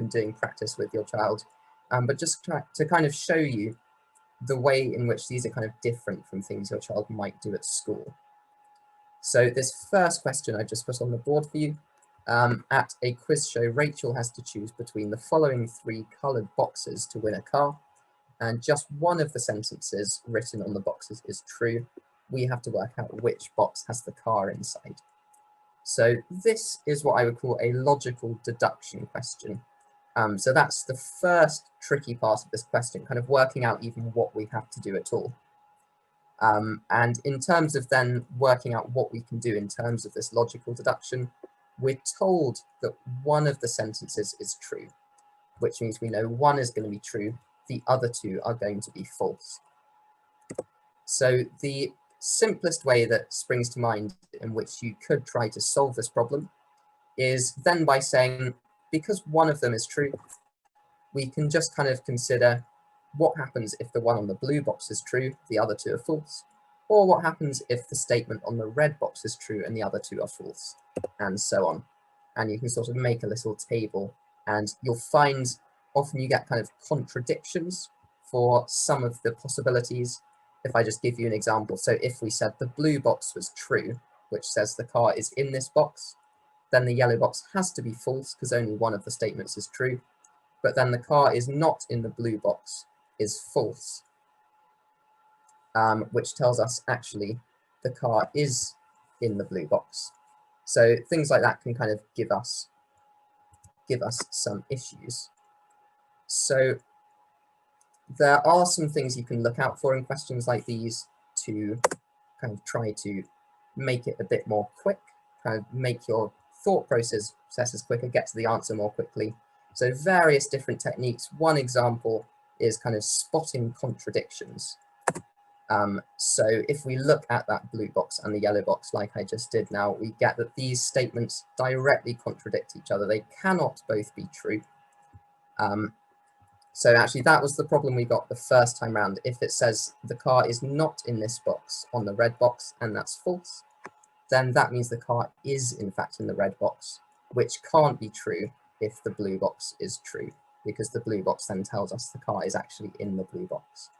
been doing practice with your child, but just to kind of show you the way in which these are kind of different from things your child might do at school. So this first question I just put on the board for you. At a quiz show, Rachel has to choose between the following 3 coloured boxes to win a car, and just one of the sentences written on the boxes is true. We have to work out which box has the car inside. So this is what I would call a logical deduction question. So that's the first tricky part of this question, kind of working out even what we have to do at all. And in terms of then working out what we can do in terms of this logical deduction, we're told that one of the sentences is true, which means we know one is going to be true, the other 2 are going to be false. So the simplest way that springs to mind in which you could try to solve this problem is then by saying, because one of them is true, we can just kind of consider what happens if the one on the blue box is true, the other 2 are false, or what happens if the statement on the red box is true and the other 2 are false, and so on. And you can sort of make a little table, and you'll find often you get kind of contradictions for some of the possibilities. If I just give you an example, so if we said the blue box was true, which says the car is in this box, then the yellow box has to be false because only one of the statements is true, but then the car is not in the blue box is false, which tells us actually the car is in the blue box. So things like that can kind of give us some issues. So there are some things you can look out for in questions like these to kind of try to make it a bit more quick, kind of make your thought processes quicker, get to the answer more quickly. So various different techniques. One example is kind of spotting contradictions. So if we look at that blue box and the yellow box like I just did now, we get that these statements directly contradict each other. They cannot both be true. So actually that was the problem we got the first time round. If it says the car is not in this box on the red box and that's false, then that means the car is in fact in the red box, which can't be true if the blue box is true, because the blue box then tells us the car is actually in the blue box.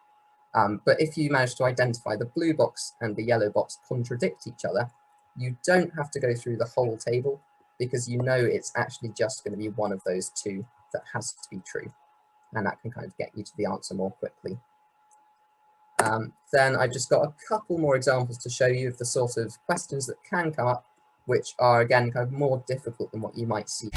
But if you manage to identify the blue box and the yellow box contradict each other, you don't have to go through the whole table, because you know it's actually just going to be one of those 2 that has to be true. And that can kind of get you to the answer more quickly. Then I've just got a couple more examples to show you of the sort of questions that can come up, which are again kind of more difficult than what you might see.